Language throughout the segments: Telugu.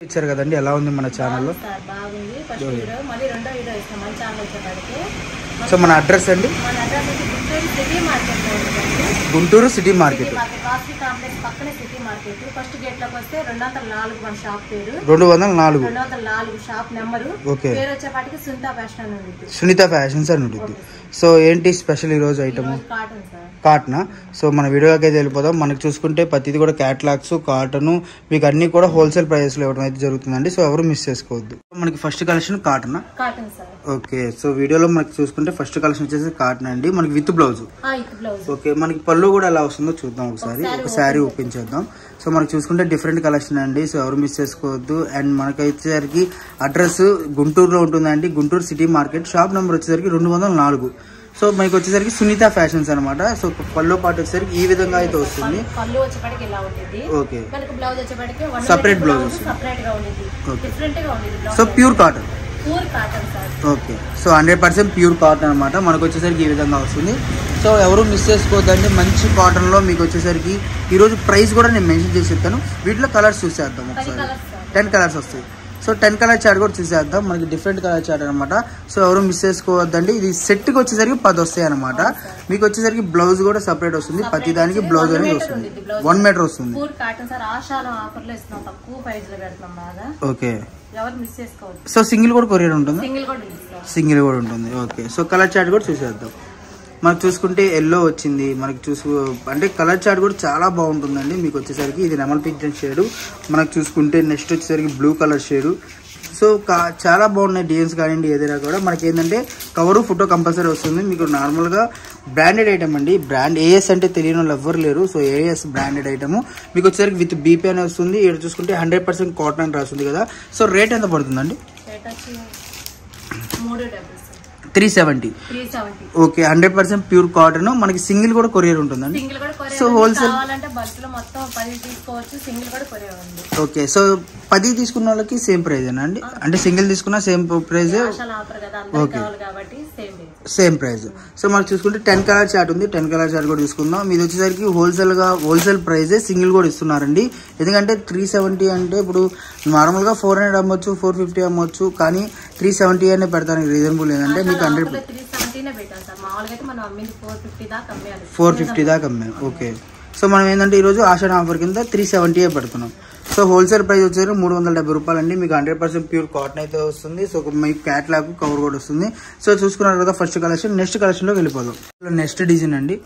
ఇచ్చారు కదండి, ఎలా ఉంది మన ఛానల్లో? సో మన అడ్రస్ అండి Guntur city market, 204 shop number. Okay, Sunitha fashions అని ఉంటుంది. సో ఏంటి స్పెషల్ ఈ రోజు ఐటమ్? కాటనా? సో మన వీడియోకి అయితే వెళ్ళిపోదాం. మనకి చూసుకుంటే ప్రతిది కూడా క్యాటలాగ్స్, కాటన్ మీకు అన్ని కూడా హోల్సేల్ ప్రైస్ లో ఇవ్వడం అయితే జరుగుతుందండి. సో ఎవరు మిస్ చేసుకోవద్దు. మనకి ఫస్ట్ కలెక్షన్ కాటనా? ఓకే, సో వీడియోలో మనకి చూసుకుంటే ఫస్ట్ కలెక్షన్ వచ్చేసి కాటన్ అండి, మనకి విత్ బ్లౌజ్. ఓకే, మనకి పళ్ళు కూడా ఎలా వస్తుందో చూద్దాం ఒకసారి. ఒక శారీ ఓపెన్ చేద్దాం. సో మనకి చూసుకుంటే డిఫరెంట్ కలెక్షన్ అండి, సో ఎవరు మిస్ చేసుకోవద్దు. అండ్ మనకి వచ్చేసరికి అడ్రస్ గుంటూరులో ఉంటుందండి, Guntur city market. Shop number వచ్చేసరికి 204. సో మనకి వచ్చేసరికి సునీత ఫ్యాషన్స్ అనమాట. సో పళ్ళు పాటు వచ్చేసరికి ఈ విధంగా అయితే వస్తుంది. ఓకే, సపరేట్ బ్లౌజ్ వస్తుంది. Okay, so pure cotton. Okay, so 100% pure cotton అనమాట. మనకు వచ్చేసరికి ఈ విధంగా వస్తుంది. సో ఎవరు మిస్ చేసుకోవద్దండి, మంచి కాటన్లో మీకు వచ్చేసరికి ఈరోజు ప్రైస్ కూడా నేను మెన్షన్ చేసి చెప్తాను. వీటిలో కలర్స్ చూసేద్దాం ఒకసారి. 10 కలర్స్ వస్తాయి. సో 10 కలర్ చార్ట్ కూడా చూసేద్దాం. మనకి డిఫరెంట్ కలర్ చార్ట్ అనమాట. సో ఎవరు మిస్ చేసుకోవద్దండి. ఇది సెట్కి వచ్చేసరికి 10 వస్తాయి అనమాట. మీకు వచ్చేసరికి బ్లౌజ్ కూడా సపరేట్ వస్తుంది. ప్రతి దానికి బ్లౌజ్ అనేది వస్తుంది. 1 మీటర్ వస్తుంది. ఓకే, సో సింగిల్ కూడా కొరియర్ ఉంటుంది. సింగిల్ కూడా ఉంటుంది. ఓకే, సో కలర్ చార్ట్ కూడా చూసేద్దాం. మనకు చూసుకుంటే ఎల్లో వచ్చింది. మనకి అంటే కలర్ చార్ట్ కూడా చాలా బాగుంటుందండి. మీకు వచ్చేసరికి ఇది నెమల్ పింక్ షేడ్. మనకు చూసుకుంటే నెక్స్ట్ వచ్చేసరికి బ్లూ కలర్ షేడ్. సో చాలా బాగున్నాయి డిజైన్స్ కానివ్వండి, ఏదైనా కూడా మనకి ఏంటంటే కవరు ఫోటో కంపల్సరీ వస్తుంది. మీకు నార్మల్గా బ్రాండెడ్ ఐటమ్ అండి. బ్రాండ్ ఏఎస్ అంటే తెలియని వాళ్ళు ఎవ్వరు లేరు. సో ఏఎస్ బ్రాండెడ్ ఐటమ్ మీకు వచ్చేసరికి విత్ బీపీ అని వస్తుంది. ఇక్కడ చూసుకుంటే 100% కాటన్ అని రాస్తుంది కదా. సో రేట్ ఎంత పడుతుందండి? 370. Okay, 100% pure cotton. మనకి సింగిల్ కూడా కొరియర్ ఉంటుందండి. సో హోల్సేల్ ఓకే, సో 10 తీసుకున్న వాళ్ళకి సేమ్ ప్రైజ్ అండి. అంటే సింగిల్ తీసుకున్న same price. Okay, same price. So మనకు చూసుకుంటే 10 కలర్ చార్ట్ ఉంది. 10 కలర్ చార్ట్ కూడా తీసుకుందాం. ఇది వచ్చేసరికి హోల్సేల్ ప్రైజే సింగిల్ కూడా ఇస్తున్నారండి. ఎందుకంటే 370 అంటే ఇప్పుడు నార్మల్గా 400 అమ్మొచ్చు, 450 అమ్మొచ్చు, కానీ 370 అనే పెడతానికి రీజనబుల్ ఏంటంటే మీకు 450 దాకా అమ్మాను. ఓకే, సో మనం ఏంటంటే ఈరోజు ఆషాఢ ఆఫర్ కింద 370 పెడుతున్నాం. సో హోల్సేల్ ప్రైస్ వచ్చేసి 370 రూపాయలు అండి. మీకు 100% ప్యూర్ కాటన్ అయితే వస్తుంది. సో మీకు క్యాట్లాగ్ కవర్ కూడా వస్తుంది. సో చూసుకున్నారు కదా ఫస్ట్ కలెక్షన్. నెక్స్ట్ కలెక్షన్ లోకి వెళ్ళిపోదాం. నెక్స్ట్ డిజైన్ అండి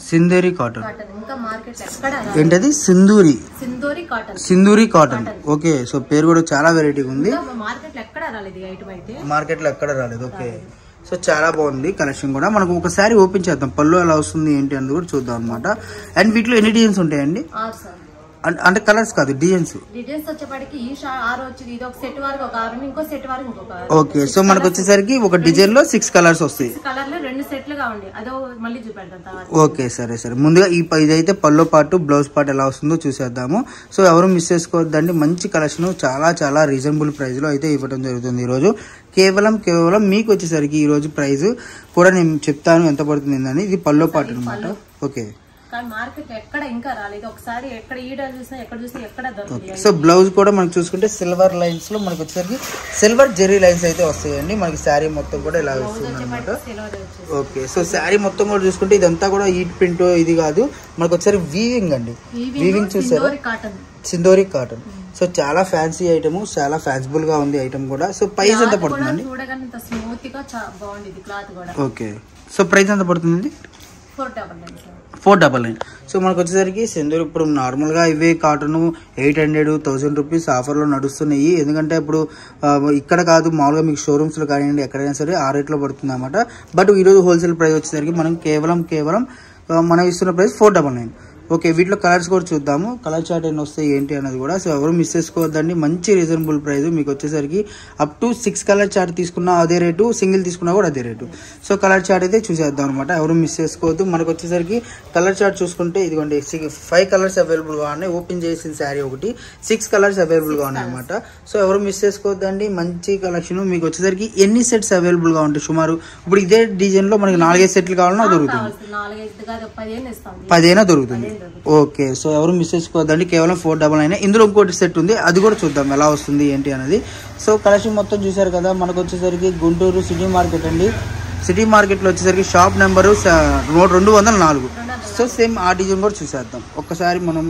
సింధూరి కాటన్. ఏంటది? సింధూరి కాటన్. ఓకే, సో పేరు కూడా చాలా వెరైటీగా ఉంది. మార్కెట్ లో ఎక్కడ రాలేదు. ఓకే, సో చాలా బాగుంది కలెక్షన్ కూడా. మనకు ఒకసారి ఓపెన్ చేద్దాం, పళ్ళు ఎలా వస్తుంది ఏంటి అని కూడా చూద్దాం అనమాట. అండ్ వీటిలో ఎన్ని డిజైన్స్ ఉంటాయండి? అంటే కలర్స్ కాదు, డిజైన్స్ వచ్చేప్పటికి ఓకే, సో మనకు వచ్చేసరికి ఒక డిజైన్ లో 6 కలర్స్ వస్తాయి. ఓకే, సరే ముందుగా ఇదైతే పళ్ళు పాటు బ్లౌజ్ పార్ట్ ఎలా వస్తుందో చూసేద్దాము. సో ఎవరు మిస్ చేసుకోవద్దండి, మంచి కలెక్షన్ చాలా రీజనబుల్ ప్రైస్ లో అయితే ఇవ్వడం జరుగుతుంది ఈ రోజు. కేవలం మీకు వచ్చేసరికి ఈ రోజు ప్రైస్ కూడా నేను చెప్తాను ఎంత పడుతుంది అని. ఇది పళ్ళు పాటు అనమాట. ఓకే, సో బ్లౌజ్ కూడా మనకి చూసుకుంటే సిల్వర్ లైన్స్ లో మనకి వచ్చేసరికి సిల్వర్ జెరీ లైన్స్ అయితే వస్తాయండి. మనకి శారీ మొత్తం కూడా ఇలా వస్తుంది అనమాట. ఓకే, సో శారీ మొత్తం కూడా చూసుకుంటే ఇదంతా కూడా ఈట్ ప్రింట్ ఇది కాదు, మనకి వచ్చేసరికి వీవింగ్ అండి. వీవింగ్ చూసారు, సింధూరి కాటన్. సో చాలా ఫ్యాన్సీ ఐటమ్, చాలా ఫ్యాన్సిబుల్ గా ఉంది ఐటమ్ కూడా. సో ప్రైస్ ఎంత పడుతుందండి? ఓకే, సో ప్రైస్ ఎంత పడుతుంది? 499. సో మనకు వచ్చేసరికి సింధూర్ ఇప్పుడు నార్మల్గా ఇవే కాటన్ 800-1000 రూపీస్ ఆఫర్లో నడుస్తున్నాయి. ఎందుకంటే ఇప్పుడు ఇక్కడ కాదు, మామూలుగా మీకు షోరూమ్స్లో కానివ్వండి ఎక్కడైనా సరే ఆ రేట్లో పడుతుంది అనమాట. బట్ ఈరోజు హోల్సేల్ ప్రైస్ వచ్చేసరికి మనం కేవలం మనం ఇస్తున్న ప్రైస్ 499. ఓకే, వీటిలో కలర్స్ కూడా చూద్దాము. కలర్ చార్ట్ ఎన్ని వస్తాయి ఏంటి అనేది కూడా. సో ఎవరు మిస్ చేసుకోవద్దండి, మంచి రీజనబుల్ ప్రైస్. మీకు వచ్చేసరికి అప్ టు 6 కలర్ చార్ట్ తీసుకున్నా అదే రేటు, సింగిల్ తీసుకున్నా కూడా అదే రేటు. సో కలర్ చార్ట్ అయితే చూసేద్దాం అనమాట. ఎవరు మిస్ చేసుకోవద్దు. మనకు వచ్చేసరికి కలర్ చార్ట్ చూసుకుంటే ఇదిగోండి 5 కలర్స్ అవైలబుల్ గా ఉన్నాయి. ఓపెన్ చేసిన శారీ ఒకటి 6 కలర్స్ అవైలబుల్ గా ఉన్నాయి అనమాట. సో ఎవరు మిస్ చేసుకోవద్దండి, మంచి కలెక్షన్. మీకు వచ్చేసరికి ఎన్ని సెట్స్ అవైలబుల్ గా ఉంటాయి సుమారు? ఇప్పుడు ఇదే డిజైన్ లో మనకి 4-5 సెట్లు కావాలన్నా దొరుకుతుంది, 10 అయినా దొరుకుతుంది. ఓకే, సో ఎవరు మిస్ చేసుకోవద్దండి, కేవలం 499. ఇందులో ఇంకోటి సెట్ ఉంది, అది కూడా చూద్దాం ఎలా వస్తుంది ఏంటి అనేది. సో కలెక్షన్ మొత్తం చూసారు కదా. మనకు వచ్చేసరికి గుంటూరు సిటీ మార్కెట్ అండి. సిటీ మార్కెట్లో వచ్చేసరికి షాప్ నెంబరు 204. సో సేమ్ ఆ డిజైన్ కూడా చూసేద్దాం ఒక్కసారి. మనం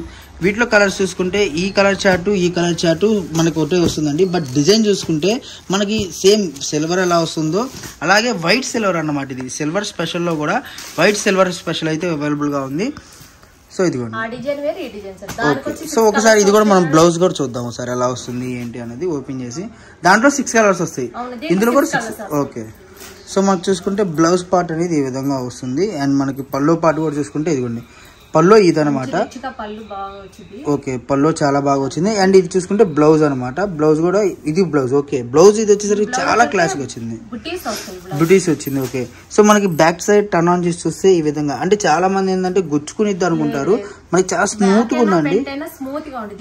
వీటిలో కలర్స్ చూసుకుంటే ఈ కలర్ చార్టు మనకి ఒకటే వస్తుందండి. బట్ డిజైన్ చూసుకుంటే మనకి సేమ్ సిల్వర్ ఎలా వస్తుందో అలాగే వైట్ సిల్వర్ అన్నమాట. ఇది సిల్వర్ స్పెషల్లో కూడా వైట్ సిల్వర్ స్పెషల్ అయితే అవైలబుల్గా ఉంది. సో ఇదిగోండి. ఓకే, సో ఒకసారి ఇది కూడా మనం బ్లౌజ్ కూడా చూద్దాం ఒకసారి ఎలా వస్తుంది ఏంటి అనేది ఓపెన్ చేసి. దాంట్లో 6 కలర్స్ వస్తాయి, ఇందులో కూడా 6. ఓకే, సో మనకు చూసుకుంటే బ్లౌజ్ పార్ట్ అనేది ఈ విధంగా వస్తుంది. అండ్ మనకి పల్లో పార్ట్ కూడా చూసుకుంటే ఇదిగోండి, పల్లో ఇదనమాట. ఓకే, పల్లో చాలా బాగా వచ్చింది. అండ్ ఇది చూసుకుంటే బ్లౌజ్ అనమాట. బ్లౌజ్ కూడా ఇది బ్లౌజ్. ఓకే, బ్లౌజ్ ఇది వచ్చేసరికి చాలా క్లాసిక్ వచ్చింది, బుటీస్ వచ్చింది. ఓకే, సో మనకి బ్యాక్ సైడ్ టర్న్ ఆన్ చేసి చూస్తే ఈ విధంగా, అంటే చాలా మంది ఏంటంటే గుచ్చుకునిద్ది అనుకుంటారు, మనకి చాలా స్మూత్ గా ఉందండి,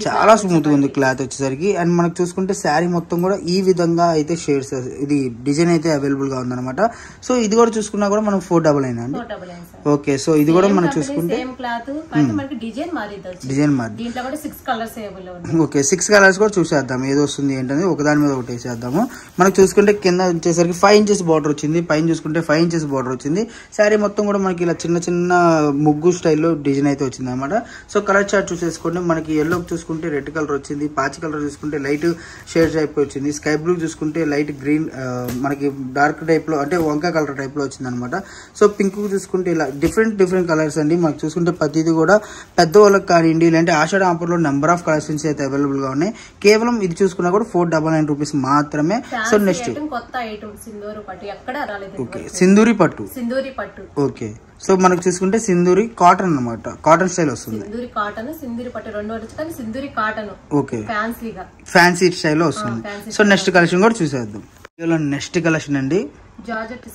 చాలా స్మూత్ గా ఉంది క్లాత్ వచ్చేసరికి. అండ్ మనకు చూసుకుంటే శారీ మొత్తం కూడా ఈ విధంగా అయితే షేడ్స్ ఇది డిజైన్ అయితే అవైలబుల్ గా ఉందన్నమాట. సో ఇది కూడా చూసుకున్నా కూడా మనం 499 అండి. ఓకే, సో ఇది కూడా మనం చూసుకుంటే డిజైన్ మారింది. ఓకే, 6 కలర్స్ కూడా చూసేద్దాం ఏదో వస్తుంది ఏంటనేది, ఒకదాని మీద ఒకటి వేసేద్దాము. మనకు చూసుకుంటే కింద వచ్చేసరికి 5 ఇంచెస్ బార్డర్ వచ్చింది, పైన చూసుకుంటే 5 ఇంచెస్ బార్డర్ వచ్చింది. శారీ మొత్తం కూడా మనకి ఇలా చిన్న చిన్న ముగ్గు స్టైల్లో డిజైన్ అయితే వచ్చింది అనమాట. సో కలర్ చార్ట్ చూసేసుకోండి. మనకి ఎల్లో చూసుకుంటే రెడ్ కలర్ వచ్చింది, పాచి కలర్ చూసుకుంటే లైట్ షేడ్ టైప్ వచ్చింది, స్కై బ్లూ చూసుకుంటే లైట్ గ్రీన్, మనకి డార్క్ టైప్ లో అంటే వంకాయ కలర్ టైప్ లో వచ్చింది అనమాట. సో పింక్ చూసుకుంటే ఇలా డిఫరెంట్ కలర్స్ అండి. మనకు చూసుకుంటే ప్రతిది కూడా పెద్దవాళ్ళకి కానివ్వండి, లేదంటే ఆషాఢ ఆఫర్లో నెంబర్ ఆఫ్ కలెక్షన్స్ అయితే అవైలబుల్ గా ఉన్నాయి. కేవలం ఇది చూసుకున్నా కూడా 499 రూపీస్ మాత్రమే. సో నెక్స్ట్ ఓకే, సింధూరి పట్టు. ఓకే, సో మనకు చూసుకుంటే సింధూరి కాటన్ అన్నమాట, కాటన్ స్టైల్ వస్తుంది. ఓకే, ఫ్యాన్సీ స్టైల్ లో వస్తుంది. సో నెక్స్ట్ కలెక్షన్ కూడా చూసేద్దాం. నెక్స్ట్ కలెక్షన్ అండి జార్జెట్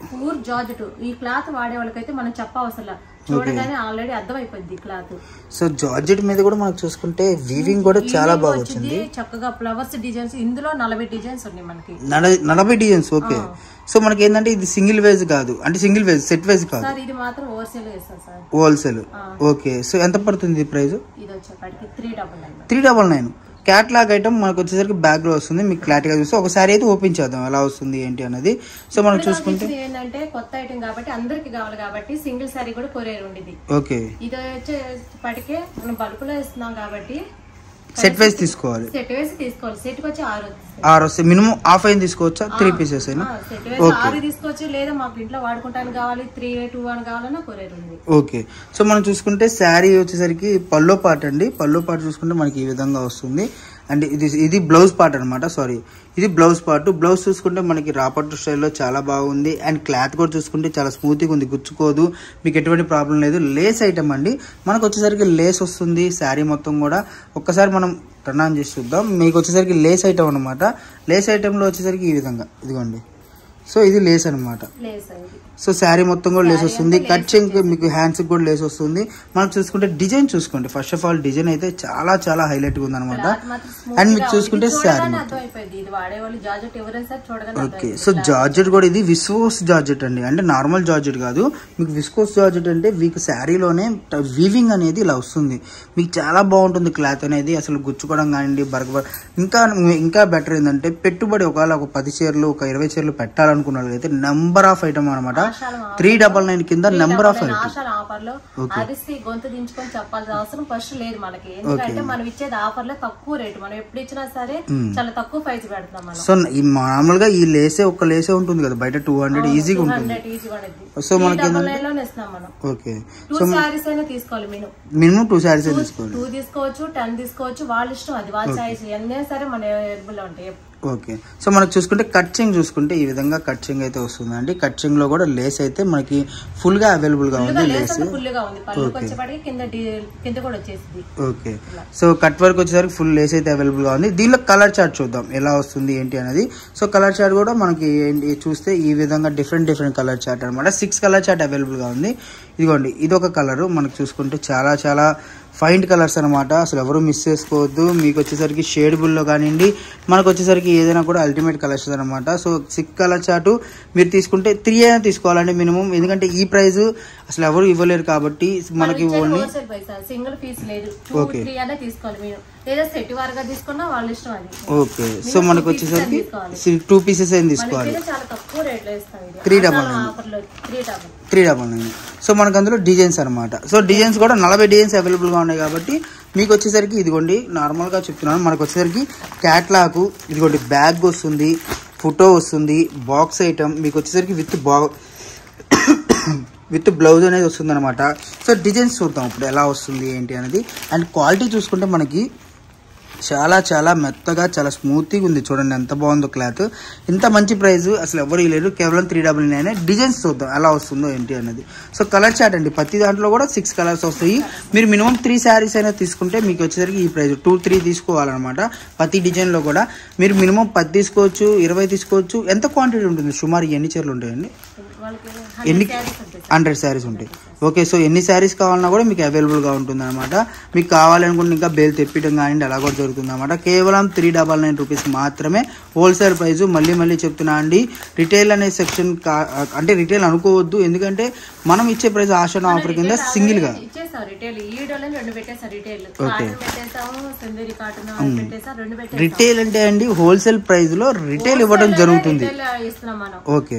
పూర్ జార్జెట్. ఈ క్లాత్ వాడే వాళ్ళకైతే మనం చెప్పవసరం, చూడగానే ఆల్రెడీ అర్థమైపోయింది క్లాత్. సో జార్జెట్ మీద కూడా మనకు చూసుకుంటే వీవింగ్ కూడా చాలా బాగా వచ్చింది, చక్కగా ఫ్లవర్స్ డిజైన్స్. ఇందులో 40 డిజైన్స్ ఉన్నాయి మనకి, 40 డిజైన్స్. ఓకే, సో మనకి ఏంటంటే ఇది సింగిల్ వేజ్ కాదు, అంటే సింగిల్ వేజ్ సెట్ వేజ్ కాదు, ఇది మాత్రం హోల్సేల్ వేస్తాం సార్, హోల్సేల్. ఓకే, సో ఎంత పడుతుంది ప్రైస్? ఇది వచ్చేప్పటికి 399. క్యాట్లాగ్ ఐటమ్ మనకు వచ్చేసరికి బ్యాగ్ లో వస్తుంది. మీకు క్లారిటీగా చూస్తే ఒకసారి అయితే ఓపెన్ చేద్దాం ఎలా వస్తుంది ఏంటి అనేది. సో మనం చూసుకుంటే ఏంటంటే కొత్త ఐటమ్ కాబట్టి అందరికి కావాలి కాబట్టి సింగిల్ సారీ కూడా కొరియర్ ఉండేది. ఓకే, ఇది వచ్చేప్పటికే మనం బల్క్ లో ఇస్తున్నాం కాబట్టి సెట్ వైజ్ తీసుకోవాలి. సెట్ కి వచ్చి 6 వస్తాయి. మినిమం హాఫ్ అయిన తీసుకోవచ్చా? 3 పీసెస్ అయినా తీసుకోవచ్చు, లేదా మాకు ఇంట్లో వాడుకుంటానికి కావాలి 3, 2 అని కావాలన్నా కొరియర్ ఉంది. ఓకే, సో మనం చూసుకుంటే శారీ వచ్చేసరికి పల్లో పార్ట్ అండి. పల్లో పార్ట్ చూసుకుంటే మనకి ఈ విధంగా వస్తుంది. అండ్ ఇది బ్లౌజ్ పార్ట్ అనమాట. సారీ, ఇది బ్లౌజ్ పార్ట్. బ్లౌజ్ చూసుకుంటే మనకి రాపట్టు స్టైల్లో చాలా బాగుంది. అండ్ క్లాత్ కూడా చూసుకుంటే చాలా స్మూత్గా ఉంది, గుచ్చుకోదు, మీకు ఎటువంటి ప్రాబ్లం లేదు. లేస్ ఐటమ్ అండి. మనకు వచ్చేసరికి లేస్ వస్తుంది శారీ మొత్తం కూడా. ఒక్కసారి మనం టర్న్ ఆన్ చేసి చూద్దాం. మీకు వచ్చేసరికి లేస్ ఐటమ్ అనమాట. లేస్ ఐటమ్ లో వచ్చేసరికి ఈ విధంగా ఇదిగోండి. సో ఇది లేస్ అనమాట. సో శారీ మొత్తం కూడా లేస్ వస్తుంది. కట్ చెంక్ మీకు హ్యాండ్స్ కూడా లేస్ వస్తుంది. మనం చూసుకుంటే డిజైన్ చూసుకోండి. ఫస్ట్ ఆఫ్ ఆల్ డిజైన్ అయితే చాలా చాలా హైలైట్ గా ఉంది అనమాట. అండ్ మీకు చూసుకుంటే శారీ ఓకే, సో జార్జెట్ కూడా ఇది విస్కోస్ జార్జెట్ అండి, అంటే నార్మల్ జార్జెట్ కాదు. మీకు విస్కోస్ జార్జెట్ అంటే మీకు శారీలోనే వీవింగ్ అనేది ఇలా వస్తుంది. మీకు చాలా బాగుంటుంది క్లాత్ అనేది, అసలు గుచ్చుకోవడం కానివ్వండి, బర్గర్. ఇంకా బెటర్ ఏంటంటే పెట్టుబడి ఒకవేళ ఒక 10 చీరలు ఒక 20 చీరలు పెట్టాలనుకున్న వాళ్ళైతే నెంబర్ ఆఫ్ ఐటమ్ అనమాట. 399 కింద నెంబర్ ఆఫ్ ఐటమ్. గొంతు దించుకొని చెప్పాల్సిన అవసరం ఫస్ట్ లేదు మనకి, ఎందుకంటే మనం ఇచ్చేది ఆఫర్ లో తక్కువ రేటు. మనం ఎప్పుడు ఇచ్చినా సరే చాలా తక్కువ ప్రైస్ పెడతాం. సో మామూలుగా ఈ లేసే ఒక లేసే ఉంటుంది కదా బయట 200 ఈజీగా ఉంటుంది. సో మనకి ఓకే, సో తీసుకోవాలి మినిమం 2 సారీస్ తీసుకోవాలి. 2 తీసుకోవచ్చు, 10 తీసుకోవచ్చు, వాళ్ళ ఇష్టం, అది వాళ్ళ చాయిస్. ఎన్నైనా సరే మన అవైలబుల్ ఉంటాయి. ఓకే, సో మనకు చూసుకుంటే కట్ చెంగ్ చూసుకుంటే ఈ విధంగా కట్ చెంగ్ అయితే వస్తుందండి. కట్ చెంగ్ లో కూడా లేస్ అయితే మనకి ఫుల్ గా అవైలబుల్ గా ఉంది. Lay's okay, so cut work వచ్చేసరికి ఫుల్ లేస్ అయితే అవైలబుల్ గా ఉంది. దీనిలో కలర్ చార్ట్ చూద్దాం ఎలా వస్తుంది ఏంటి అనేది. సో కలర్ చార్ట్ కూడా మనకి చూస్తే ఈ విధంగా డిఫరెంట్ కలర్ చార్ట్ అనమాట. 6 కలర్ చార్ట్ అవైలబుల్ గా ఉంది. ఇదిగోండి, ఇది ఒక కలర్ మనకు చూసుకుంటే చాలా చాలా ఫైండ్ కలర్స్ అనమాట, అసలు ఎవరు మిస్ చేసుకోవద్దు. మీకు వచ్చేసరికి షేడబుల్లో కానివ్వండి, మనకు వచ్చేసరికి ఏదైనా కూడా అల్టిమేట్ కలర్స్ అనమాట. సో 6 కలర్ చార్ట్ మీరు తీసుకుంటే 3 అయినా తీసుకోవాలండి మినిమం, ఎందుకంటే ఈ ప్రైస్ అసలు ఎవరు ఇవ్వలేరు కాబట్టి మనకి ఓన్లీ సింగిల్ పీస్ లేదు. Okay okay. సో మనకు వచ్చేసరికి 2 పీసెస్ ఏం తీసుకోవాలి, 399. సో మనకు అందులో డిజైన్స్ అనమాట. సో డిజైన్స్ కూడా 40 డిజైన్స్ అవైలబుల్గా ఉన్నాయి కాబట్టి మీకు వచ్చేసరికి ఇదిగోండి నార్మల్గా చెప్తున్నాను, మనకు వచ్చేసరికి క్యాట్లాగ్, ఇదిగోండి బ్యాగ్ వస్తుంది, ఫోటో వస్తుంది, బాక్స్ ఐటమ్ మీకు వచ్చేసరికి విత్ బ్లౌజ్ అనేది వస్తుంది అనమాట. సో డిజైన్స్ చూద్దాం ఇప్పుడు ఎలా వస్తుంది ఏంటి అనేది. అండ్ క్వాలిటీ చూసుకుంటే మనకి చాలా చాలా మెత్తగా చాలా స్మూత్గా ఉంది. చూడండి ఎంత బాగుందో క్లాత్. ఇంత మంచి ప్రైస్ అసలు ఎవరు ఇవ్వలేరు, కేవలం 399. డిజైన్స్ చూద్దాం ఎలా వస్తుందో ఏంటి అనేది. సో కలర్ చార్ట్ అండి, ప్రతి దాంట్లో కూడా 6 కలర్స్ వస్తాయి. మీరు మినిమం 3 శారీస్ అయినా తీసుకుంటే మీకు వచ్చేసరికి ఈ ప్రైస్ 2-3 తీసుకోవాలన్నమాట. ప్రతి డిజైన్లో కూడా మీరు మినిమం 10 తీసుకోవచ్చు, 20 తీసుకోవచ్చు. ఎంత క్వాంటిటీ ఉంటుంది సుమారు, ఎన్ని చీరలు ఉంటాయండి? 100 శారీస్ ఉంటాయి. ఓకే. సో ఎన్ని శారీస్ కావాలన్నా కూడా మీకు అవైలబుల్గా ఉంటుంది అనమాట. మీకు కావాలనుకుంటే ఇంకా బేల్ తెప్పించడం కానీ అలా కూడా జరుగుతుంది అనమాట. కేవలం 399 రూపీస్ మాత్రమే హోల్సేల్ ప్రైస్. మళ్ళీ చెప్తున్నా అండి, రిటైల్ అనే సెక్షన్ అంటే రిటైల్ అనుకోవద్దు, ఎందుకంటే మనం ఇచ్చే ప్రైస్ ఆషన్ ఆఫర్ కింద సింగిల్ గా. రిటైల్ అంటే అండి హోల్సేల్ ప్రైస్ లో రిటైల్ ఇవ్వడం జరుగుతుంది. ఓకే.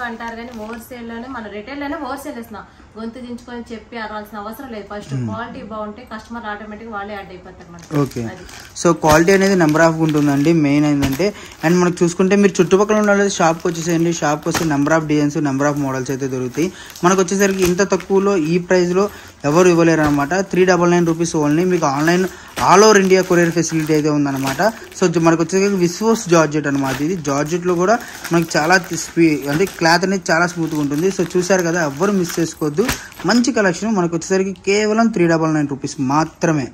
అంటారు కానీ హోల్సేల్ లోనే మన రిటైల్ లోనే హోల్సేల్ ఇస్తున్నాం. గొంతు దించుకొని చెప్పి అరవాల్సిన అవసరం లేదు. ఫస్ట్ క్వాలిటీ బాగుంటే కస్టమర్ ఆటోమేటిక్ వాళ్ళే యాడ్ అయిపోతారు. ఓకే. సో క్వాలిటీ అనేది నెంబర్ ఆఫ్ ఉంటుందండి మెయిన్ ఏంటంటే. అండ్ మనకు చూసుకుంటే మీరు చుట్టుపక్కల ఉన్న షాప్కి వచ్చేసేయండి. షాప్కి వస్తే number of designs, number of models అయితే దొరుకుతాయి. మనకు వచ్చేసరికి ఇంత తక్కువలో ఈ ప్రైస్లో ఎవరు ఇవ్వలేరు అనమాట. 399 రూపీస్ ఓన్లీ. మీకు online all over India courier facility అయితే ఉందన్నమాట. సో మనకు వచ్చేసరికి విస్వోస్ జార్జెట్ అనమాట. ఇది జార్జెట్లో కూడా మనకి చాలా అంటే క్లాత్ అనేది చాలా స్మూత్గా ఉంటుంది. సో చూసారు కదా, ఎవ్వరు మిస్ చేసుకోవద్దు. మంచి కలెక్షన్. మనకు వచ్చేసరికి కేవలం 399 రూపీస్ మాత్రమే.